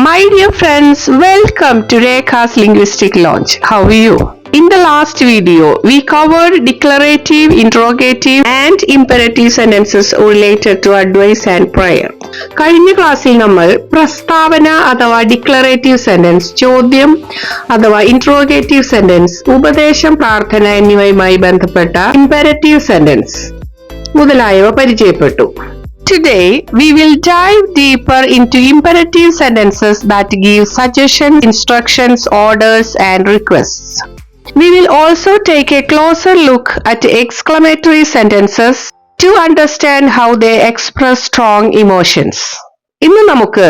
My dear friends, welcome to Rekha's Linguistic Launch. How are you? In the last video, we covered declarative, interrogative and imperative sentences related to advice and prayer. കഴിഞ്ഞ ക്ലാസ്സിൽ നമ്മൾ പ്രസ്താവന അഥവാ declarative sentence, ചോദ്യം അഥവാ interrogative sentence, ഉപദേശം, പ്രാർത്ഥന എന്നിവയുമായി ബന്ധപ്പെട്ട ഇമ്പരറ്റീവ് സെന്റൻസ് മുതലായവ പരിചയപ്പെട്ടു. Today, we will dive deeper into imperative sentences that give suggestions, instructions, orders, and requests. We will also take a closer look at exclamatory sentences to understand how they express strong emotions. ഇന്ന് നമുക്ക്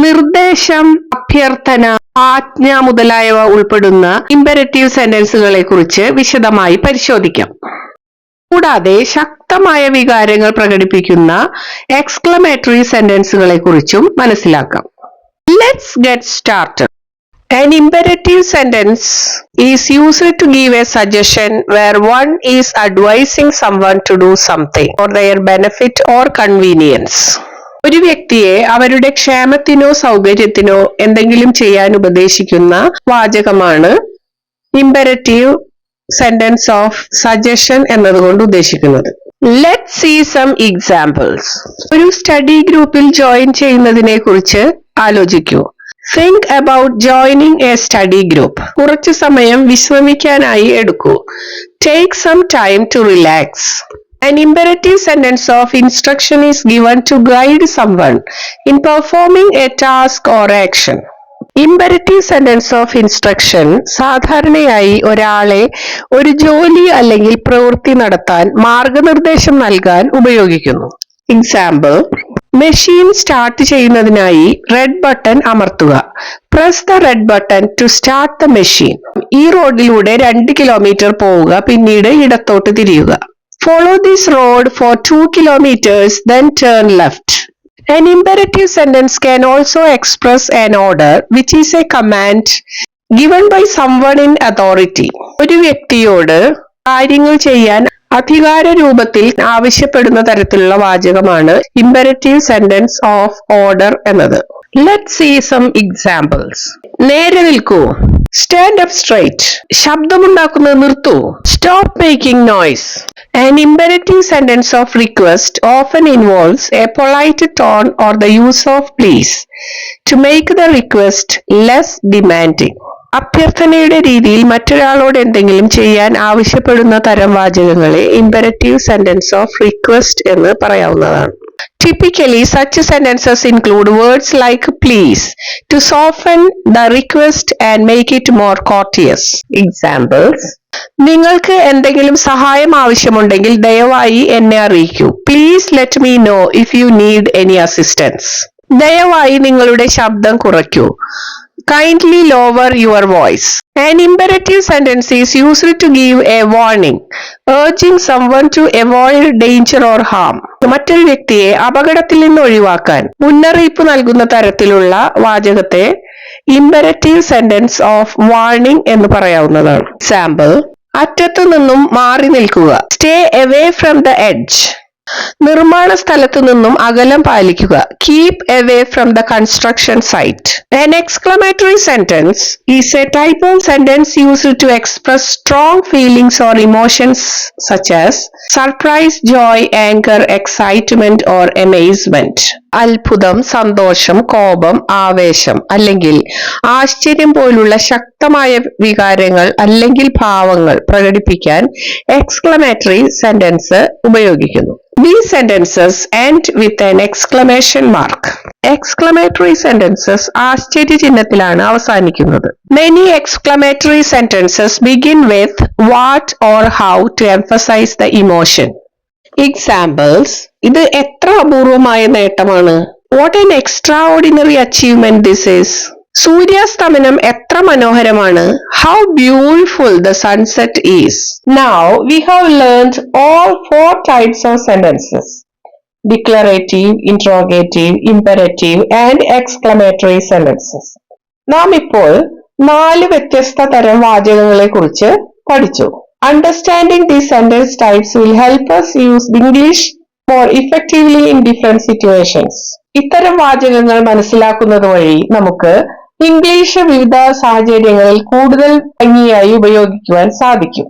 നിർദ്ദേശം, അഭ്യർത്ഥന, ആജ്ഞ മുതലായവ ഉൾപ്പെടുന്ന imperative സെന്റൻസുകളെ കുറിച്ച് വിശദമായി പരിശോധിക്കാം. കൂടാതെ ശക്തമായ വികാരങ്ങൾ പ്രകടിപ്പിക്കുന്ന എക്സ്ക്ലമേറ്ററി സെന്റൻസുകളെ കുറിച്ചും മനസ്സിലാക്കാം. Let's get started. An imperative sentence is used to give a suggestion where one is advising someone to do something for their benefit or convenience. ഒരു വ്യക്തിയെ അവരുടെ ക്ഷേമത്തിനോ സൗകര്യത്തിനോ എന്തെങ്കിലും ചെയ്യാൻ ഉപദേശിക്കുന്ന വാചകമാണ് ഇമ്പരറ്റീവ് സെന്റൻസ് ഓഫ് സജഷൻ എന്നതുകൊണ്ട് ഉദ്ദേശിക്കുന്നത്. Let's see some examples. ഒരു സ്റ്റഡി ഗ്രൂപ്പിൽ ജോയിൻ ചെയ്യുന്നതിനെ കുറിച്ച് ആലോചിക്കൂ. Think about joining a study group. കുറച്ചു സമയം വിശ്രമിക്കാനായി എടുക്കൂ. Take some time to relax. An imperative sentence of instruction is given to guide someone in performing a task or action. Imperative sentence of instruction സാധാരണയായി ഒരാളെ ഒരു ജോലി അല്ലെങ്കിൽ പ്രവൃത്തി നടത്താൻ മാർഗനിർദ്ദേശം നൽകാൻ ഉപയോഗിക്കുന്നു. എക്സാമ്പിൾ: മെഷീൻ സ്റ്റാർട്ട് ചെയ്യുന്നതിനായി റെഡ് ബട്ടൺ അമർത്തുക. Press the red button to start the machine. ഈ റോഡിലൂടെ 2 കിലോമീറ്റർ പോവുക, പിന്നീട് ഇടത്തോട്ട് തിരിയുക. Follow this road for 2 kilometers, then turn left. An imperative sentence can also express an order, which is a command given by someone in authority. ഒരു വ്യക്തിയോട് കാര്യങ്ങൾ ചെയ്യാൻ അധികാര രൂപത്തിൽ ആവശ്യപ്പെടുന്ന തരത്തിലുള്ള വാചകമാണ് imperative sentence of order എന്നത്. Let's see some examples. നേരെ നിൽക്കൂ. Stand up straight. ശബ്ദമുണ്ടാക്കുന്നത് നിർത്തൂ. Stop making noise. An imperative sentence of request often involves a polite tone or the use of please to make the request less demanding. അഭ്യർത്ഥനയുടെ രീതിയിൽ മറ്റൊരാളോട് എന്തെങ്കിലും ചെയ്യാൻ ആവശ്യപ്പെടുന്ന തരം വാചകങ്ങളെ imperative sentence of request എന്ന് പറയാവുന്നതാണ്. Typically, such sentences include words like please to soften the request and make it more courteous. Examples: നിങ്ങൾക്ക് എന്തെങ്കിലും സഹായം ആവശ്യമുണ്ടെങ്കിൽ ദയവായി എന്നെ അറിയിക്കൂ. Please let me know if you need any assistance. ദയവായി നിങ്ങളുടെ ശബ്ദം കുറയ്ക്കൂ. Kindly lower your voice. An imperative sentence is used to give a warning, urging someone to avoid danger or harm. മറ്റൊരു വ്യക്തിയെ അപകടത്തിൽ നിന്ന് ഒഴിവാക്കാൻ മുന്നറിയിപ്പ് നൽകുന്ന തരത്തിലുള്ള വാചകത്തെ ഇമ്പരറ്റീവ് സെന്റൻസ് ഓഫ് വാർണിംഗ് എന്ന് പറയാവുന്നതാണ്. എക്സാമ്പിൾ: അറ്റത്തു നിന്നും മാറി നിൽക്കുക. Stay away from the edge. നിർമ്മാണ സ്ഥലത്തു നിന്നും അകലം പാലിക്കുക. Keep away from the construction site. An exclamatory sentence is a type of sentence used to express strong feelings or emotions such as surprise, joy, anger, excitement or amazement. അത്ഭുതം, സന്തോഷം, കോപം, ആവേശം അല്ലെങ്കിൽ ആശ്ചര്യം പോലുള്ള ശക്തമായ വികാരങ്ങൾ അല്ലെങ്കിൽ ഭാവങ്ങൾ പ്രകടിപ്പിക്കാൻ എക്സ്ക്ലമേറ്ററി സെന്റൻസ് ഉപയോഗിക്കുന്നു. These sentences end with an exclamation mark. Exclamatory sentences ആശ്ചര്യചിഹ്നത്തിലാണ് അവസാനിക്കുന്നത്. Many exclamatory sentences begin with what or how to emphasize the emotion. Examples: ഇത് എത്ര അപൂർവമായ നേട്ടമാണ്. What an extraordinary achievement this is. സൂര്യാസ്തമനം എത്ര മനോഹരമാണ്. How beautiful the sunset is. Now we have learned all 4 types of sentences: declarative, interrogative, imperative and exclamatory sentences. നാം ഇപ്പോൾ 4 വ്യത്യസ്ത തരം വാചകങ്ങളെ കുറിച്ച് പഠിച്ചു. Understanding these sentence types will help us use English more effectively in different situations. ഇത്തരം വാചകങ്ങൾ മനസ്സിലാക്കുന്നത് വഴി നമുക്ക് ഇംഗ്ലീഷ് വിവിധ സാഹചര്യങ്ങളിൽ കൂടുതൽ ഭംഗിയായി ഉപയോഗിക്കുവാൻ സാധിക്കും.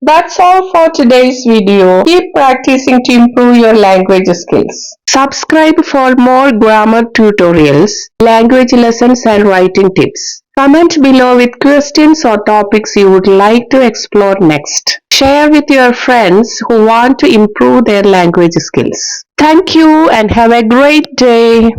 That's all for today's video. Keep practicing to improve your language skills. Subscribe for more grammar tutorials, language lessons and writing tips. Comment below with questions or topics you would like to explore next. Share with your friends who want to improve their language skills. Thank you and have a great day.